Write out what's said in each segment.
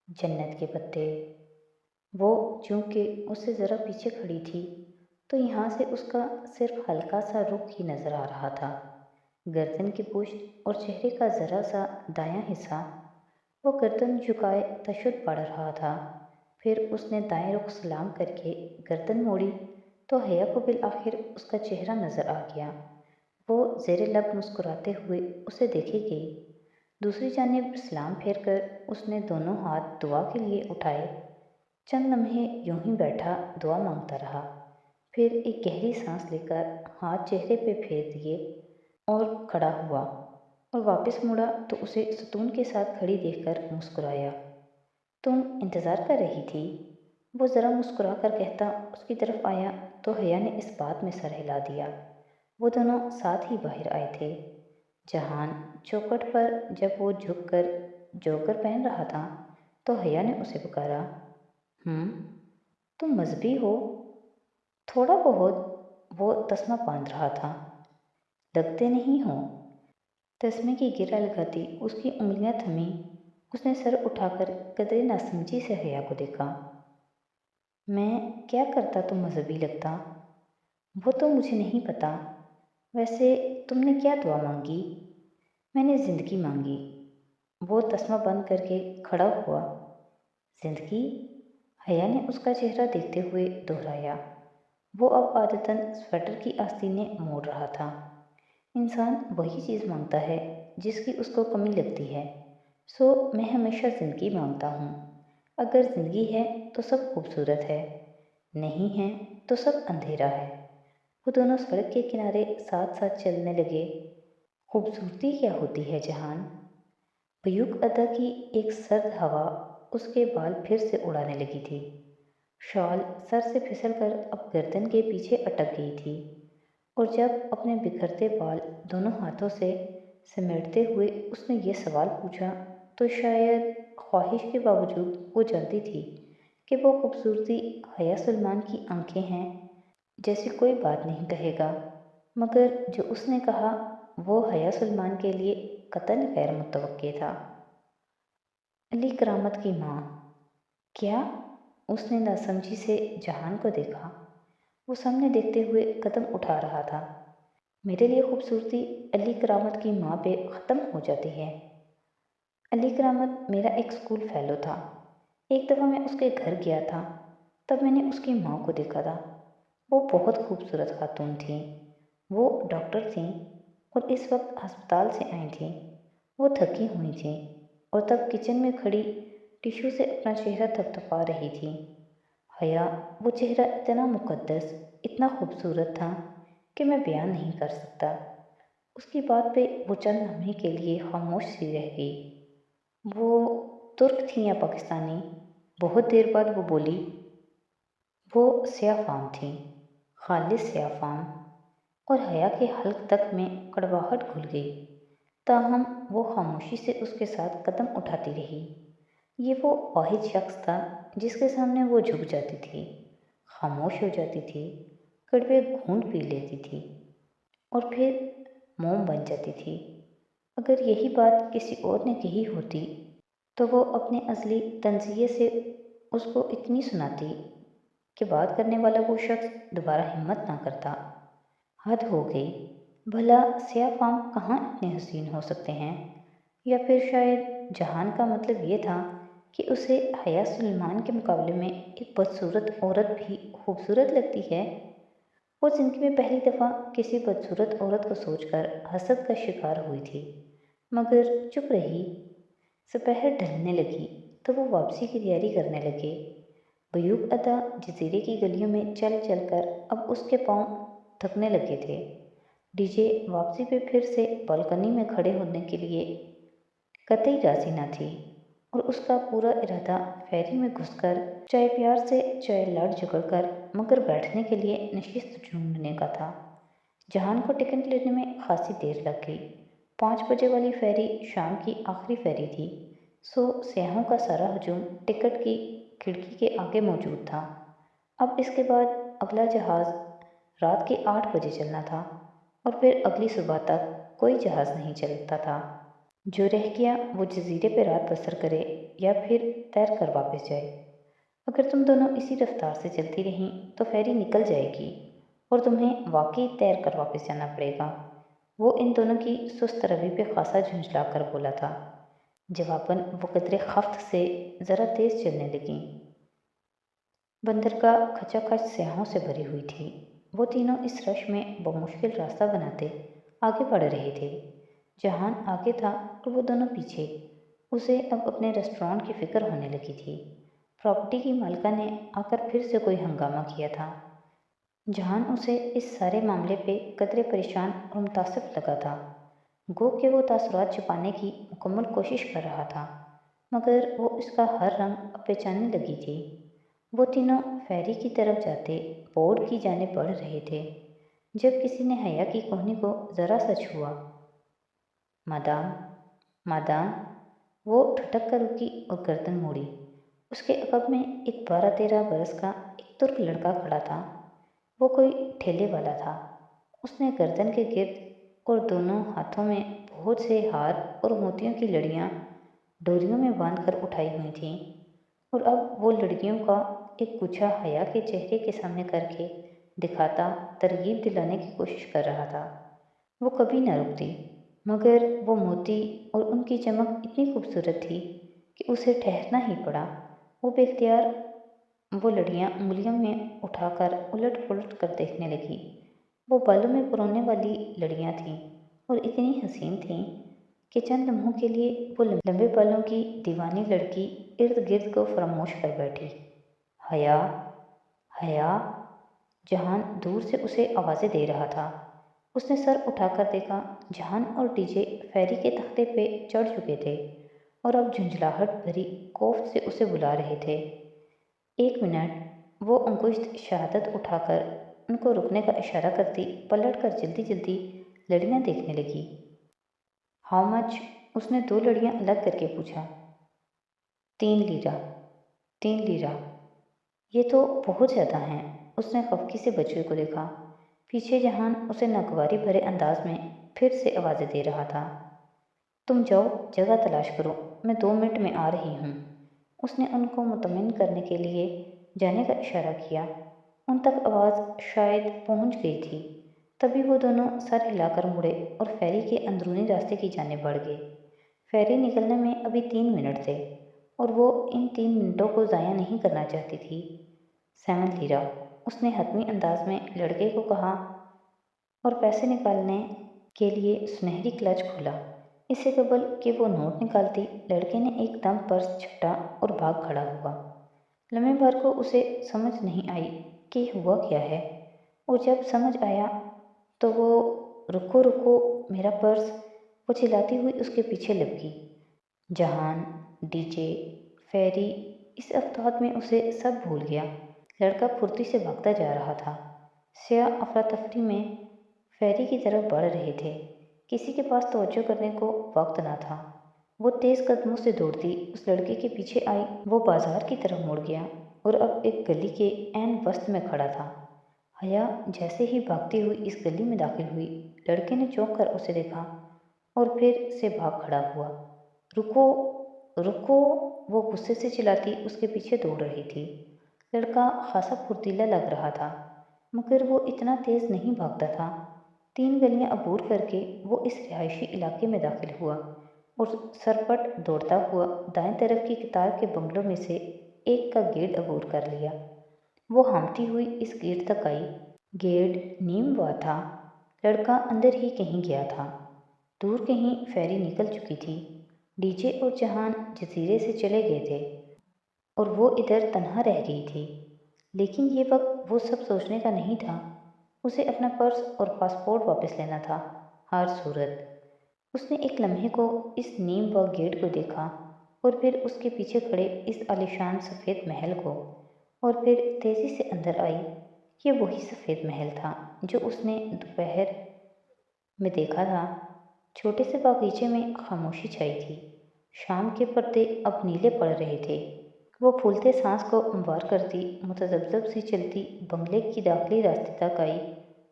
जन्नत के पत्ते। वो चूंकि उससे ज़रा पीछे खड़ी थी तो यहाँ से उसका सिर्फ हल्का सा रुख ही नज़र आ रहा था। गर्दन की पुश्त और चेहरे का ज़रा सा दायां हिस्सा। वो गर्दन झुकाए तशद्दुद पढ़ रहा था। फिर उसने दाएं रुख सलाम करके गर्दन मोड़ी तो हया को बिल आखिर उसका चेहरा नज़र आ गया। वो ज़ेरे लब मुस्कुराते हुए उसे देखे गई। दूसरी जानिब सलाम फेर कर उसने दोनों हाथ दुआ के लिए उठाए। चंद लम्हे यूं ही बैठा दुआ मांगता रहा। फिर एक गहरी सांस लेकर हाथ चेहरे पे फेर दिए और खड़ा हुआ और वापस मुड़ा तो उसे सुकून के साथ खड़ी देखकर मुस्कुराया। तुम इंतज़ार कर रही थी? वो ज़रा मुस्कुरा कर कहता उसकी तरफ आया तो हया ने इस बात में सर हिला दिया। वो दोनों साथ ही बाहर आए थे। जहान चौखट पर जब वो झुक कर जोकर पहन रहा था तो हया ने उसे पुकारा, तुम मजहबी हो? थोड़ा बहुत। वो तस्मा बांध रहा था। लगते नहीं हो। तस्मे की गिरा लगाती उसकी उंगलियां थमी। उसने सर उठाकर कदरे नासमझी से हया को देखा। मैं क्या करता तो मजहबी लगता? वो तो मुझे नहीं पता। वैसे तुमने क्या दुआ मांगी? मैंने ज़िंदगी मांगी। वो तस्मा बंद करके खड़ा हुआ। जिंदगी? हया ने उसका चेहरा देखते हुए दोहराया। वो अब आदतन स्वेटर की आस्तीनें मोड़ रहा था। इंसान वही चीज़ मांगता है जिसकी उसको कमी लगती है। सो मैं हमेशा ज़िंदगी मांगता हूँ। अगर ज़िंदगी है तो सब खूबसूरत है, नहीं है तो सब अंधेरा है। वो दोनों सड़क के किनारे साथ साथ चलने लगे। खूबसूरती क्या होती है जहान? बयूक अदा की एक सर्द हवा उसके बाल फिर से उड़ाने लगी थी। शॉल सर से फिसलकर अब गर्दन के पीछे अटक गई थी और जब अपने बिखरते बाल दोनों हाथों से समेटते हुए उसने ये सवाल पूछा तो शायद ख्वाहिश के बावजूद वो जानती थी कि वो खूबसूरती हया सलमान की आंखें हैं जैसी कोई बात नहीं कहेगा, मगर जो उसने कहा वो हया सलमान के लिए कतई गैर मुतवक्के था। अली करामत की माँ। क्या? उसने नासमझी से जहान को देखा। वो सामने देखते हुए कदम उठा रहा था। मेरे लिए खूबसूरती अली करामत की माँ पे ख़त्म हो जाती है। अली करामत मेरा एक स्कूल फेलो था। एक दफ़ा मैं उसके घर गया था, तब मैंने उसकी माँ को देखा था। वो बहुत खूबसूरत खातून थी। वो डॉक्टर थीं और इस वक्त अस्पताल से आई थीं। वो थकी हुई थीं और तब किचन में खड़ी टिश्यू से अपना चेहरा थपथपा रही थी। हया, वो चेहरा इतना मुक़द्दस, इतना खूबसूरत था कि मैं बयान नहीं कर सकता। उसकी बात पे वो चंद लम्हे के लिए खामोश सी रह गई। वो तुर्क थी या पाकिस्तानी? बहुत देर बाद वो बोली। वो स्याह फाम थी, खालिस स्याह फाम। और हया के हल्क तक में कड़वाहट घुल गई। ताहम वो खामोशी से उसके साथ कदम उठाती रही। ये वो वाहिद शख्स था जिसके सामने वो झुक जाती थी, खामोश हो जाती थी, कड़वे घूंट पी लेती थी और फिर मोम बन जाती थी। अगर यही बात किसी और ने कही होती तो वो अपने असली तंज़िये से उसको इतनी सुनाती कि बात करने वाला वो शख्स दोबारा हिम्मत ना करता। हद हो गई। भला स्याह फाम कहाँ इतने हसीन हो सकते हैं? या फिर शायद जहान का मतलब ये था कि उसे हया सुलेमान के मुकाबले में एक बदसूरत औरत भी खूबसूरत लगती है। वो ज़िंदगी में पहली दफ़ा किसी बदसूरत औरत को सोचकर हसद का शिकार हुई थी, मगर चुप रही। दोपहर ढलने लगी तो वो वापसी की तैयारी करने लगे। बयूक अदा जजीरे की गलियों में चल चल कर अब उसके पाँव थकने लगे थे। डीजे वापसी पे फिर से बालकनी में खड़े होने के लिए कतई राजी न थी और उसका पूरा इरादा फेरी में घुसकर चाहे प्यार से चाहे लड़ झगड़ कर मगर बैठने के लिए नशिस्त ढूंढने का था। जहान को टिकट लेने में खासी देर लग गई। 5 बजे वाली फेरी शाम की आखिरी फेरी थी। सो सयाहों का सारा हजूम टिकट की खिड़की के आगे मौजूद था। अब इसके बाद अगला जहाज़ रात के 8 बजे चलना था और फिर अगली सुबह तक कोई जहाज़ नहीं चलता था। جو رہ گیا وہ جزیرے پہ رات بسر کرے یا پھر تیر کر واپس جائے۔ اگر تم دونوں اسی رفتار سے چلتی رہیں تو فیری نکل جائے گی اور تمہیں واقعی تیر کر واپس جانا پڑے گا۔ وہ ان دونوں کی سست روی پہ خاصا جھنجھلا کر بولا تھا۔ جواباً وہ قدرے خفت سے ذرا تیز چلنے لگیں۔ بندرگاہ کھچا کھچ سیاحوں سے بھری ہوئی تھی۔ وہ تینوں اس رش میں بمشکل راستہ بناتے آگے بڑھ رہے تھے۔ جہان آگے تھا اور وہ دونوں پیچھے۔ اسے اب اپنے ریسٹورانٹ کی فکر ہونے لگی تھی۔ پراپرٹی کی مالکہ نے آ کر پھر سے کوئی ہنگامہ کیا تھا۔ جہان اسے اس سارے معاملے پہ قدرے پریشان اور متاسف لگا تھا، گو کہ وہ تاثرات چھپانے کی مکمل کوشش کر رہا تھا، مگر وہ اس کا ہر رنگ اب پہچاننے لگی تھی۔ وہ تینوں فیری کی طرف جاتے بورڈ کی جانب بڑھ رہے تھے جب کسی نے حیا کی کوہنی کو ذرا سا چھوا۔ Madam, madam! وہ ٹھٹک کر رکی اور گردن موڑی۔ اس کے عقب میں ایک 12-13 برس کا ایک ترک لڑکا کھڑا تھا۔ وہ کوئی ٹھیلے والا تھا۔ اس نے گردن کے گرد اور دونوں ہاتھوں میں بہت سے ہار اور موتیوں کی لڑیاں ڈوریوں میں باندھ کر اٹھائی ہوئی تھیں، اور اب وہ لڑکیوں کا ایک گچھا حیا کے چہرے کے سامنے کر کے دکھاتا ترغیب دلانے کی کوشش کر رہا تھا۔ وہ کبھی نہ رکتی، مگر وہ موتی اور ان کی چمک اتنی خوبصورت تھی کہ اسے ٹھہرنا ہی پڑا۔ وہ بے اختیار وہ لڑیاں انگلیوں میں اٹھا کر الٹ پلٹ کر دیکھنے لگی۔ وہ بالوں میں پرونے والی لڑیاں تھیں اور اتنی حسین تھیں کہ چند لمحوں کے لیے وہ لمبے بالوں کی دیوانی لڑکی ارد گرد کو فراموش کر بیٹھی۔ حیا، حیا! جہان دور سے اسے آوازیں دے رہا تھا۔ اس نے سر اٹھا کر دیکھا۔ جہان اور ڈی جے فیری کے تختے پہ چڑھ چکے تھے اور اب جھنجھلاہٹ بھری کوفت سے اسے بلا رہے تھے۔ 1 منٹ! وہ انگشت شہادت اٹھا کر ان کو رکنے کا اشارہ کرتی پلٹ کر جلدی جلدی لڑیاں دیکھنے لگی۔ How much? اس نے 2 لڑیاں الگ کر کے پوچھا۔ 3 لیرہ۔ 3 لیرہ! یہ تو بہت زیادہ ہیں۔ اس نے خفگی سے بچے کو دیکھا۔ پیچھے جہان اسے ناگواری بھرے انداز میں پھر سے آوازیں دے رہا تھا۔ تم جاؤ، جگہ تلاش کرو، میں 2 منٹ میں آ رہی ہوں۔ اس نے ان کو مطمئن کرنے کے لیے جانے کا اشارہ کیا۔ ان تک آواز شاید پہنچ گئی تھی۔ تبھی وہ دونوں سر ہلا کر مڑے اور فیری کے اندرونی راستے کی جانب بڑھ گئے۔ فیری نکلنے میں ابھی 3 منٹ تھے اور وہ ان 3 منٹوں کو ضائع نہیں کرنا چاہتی تھی۔ 7 لیرہ! اس نے حتمی انداز میں لڑکے کو کہا اور پیسے نکالنے کے لیے سنہری کلچ کھولا۔ اس سے قبل کہ وہ نوٹ نکالتی، لڑکے نے ایک دم پرس چھپٹا اور بھاگ کھڑا ہوا۔ لمحے بھر کو اسے سمجھ نہیں آئی کہ ہوا کیا ہے، اور جب سمجھ آیا تو وہ رکو رکو میرا پرس! وہ چلاتی ہوئی اس کے پیچھے لپکی۔ جہان، ڈی جے، فیری، اس افتاد میں اسے سب بھول گیا۔ لڑکا پھرتی سے بھاگتا جا رہا تھا۔ سیاح افراتفری میں فیری کی طرف بڑھ رہے تھے۔ کسی کے پاس توجہ کرنے کو وقت نہ تھا۔ وہ تیز قدموں سے دوڑتی اس لڑکے کے پیچھے آئی۔ وہ بازار کی طرف مڑ گیا اور اب ایک گلی کے عین وسط میں کھڑا تھا۔ حیا جیسے ہی بھاگتی ہوئی اس گلی میں داخل ہوئی، لڑکے نے چونک کر اسے دیکھا اور پھر سے بھاگ کھڑا ہوا۔ رکو، رکو! وہ غصے سے چلاتی اس کے پیچھے دوڑ رہی تھی۔ لڑکا خاصا پھرتیلا لگ رہا تھا، مگر وہ اتنا تیز نہیں بھاگتا تھا۔ 3 گلیاں عبور کر کے وہ اس رہائشی علاقے میں داخل ہوا اور سرپٹ دوڑتا ہوا دائیں طرف کی قطار کے بنگلوں میں سے ایک کا گیٹ عبور کر لیا۔ وہ ہامتی ہوئی اس گیٹ تک آئی۔ گیٹ نیم وا تھا۔ لڑکا اندر ہی کہیں گیا تھا۔ دور کہیں فیری نکل چکی تھی۔ ڈی جے اور جہان جزیرے سے چلے گئے تھے اور وہ ادھر تنہا رہ گئی تھی۔ لیکن یہ وقت وہ سب سوچنے کا نہیں تھا۔ اسے اپنا پرس اور پاسپورٹ واپس لینا تھا ہر صورت۔ اس نے ایک لمحے کو اس نیم وا گیٹ کو دیکھا اور پھر اس کے پیچھے کھڑے اس عالیشان سفید محل کو، اور پھر تیزی سے اندر آئی۔ یہ وہی سفید محل تھا جو اس نے دوپہر میں دیکھا تھا۔ چھوٹے سے باغیچے میں خاموشی چھائی تھی۔ شام کے پردے اب نیلے پڑ رہے تھے۔ وہ پھولتے سانس کو ہموار کرتی متذبذب سی چلتی بنگلے کی داخلی راستے تک آئی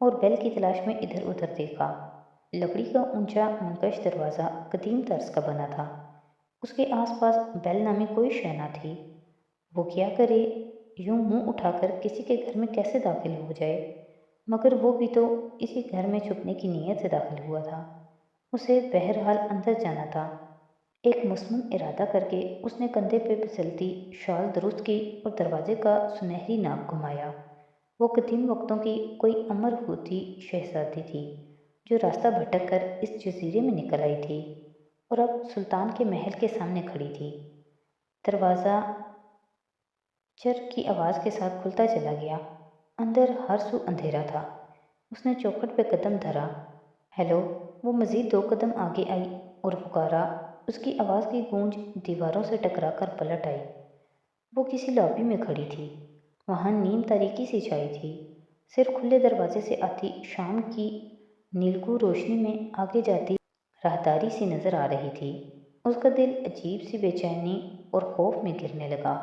اور بیل کی تلاش میں ادھر ادھر دیکھا۔ लकड़ी का ऊंचा मनकश दरवाज़ा कदीम तर्ज का बना था। उसके आसपास बेल नामी कोई शय न थी। वो क्या करे, यूं मुंह उठाकर किसी के घर में कैसे दाखिल हो जाए? मगर वो भी तो इसी घर में छुपने की नीयत से दाखिल हुआ था। उसे बहरहाल अंदर जाना था। एक मुसम्मम इरादा करके उसने कंधे पे फिसलती शॉल दुरुस्त की और दरवाजे का सुनहरी नाक घुमाया। वो कदीम वक्तों की कोई अमर होती शहजादी थी जो रास्ता भटक कर इस जजीरे में निकल आई थी और अब सुल्तान के महल के सामने खड़ी थी। दरवाज़ा चर की आवाज़ के साथ खुलता चला गया। अंदर हर सू अंधेरा था। उसने चौखट पे कदम धरा। हेलो। वो मज़ीद 2 कदम आगे आई और पुकारा। उसकी आवाज़ की गूंज दीवारों से टकरा कर पलट आई। वो किसी लॉबी में खड़ी थी। वहाँ नीम तारीकी सी छाई थी। सिर्फ खुले दरवाजे से आती शाम की नीलकू रोशनी में आगे जाती राहदारी सी नज़र आ रही थी। उसका दिल अजीब सी बेचैनी और खौफ में गिरने लगा।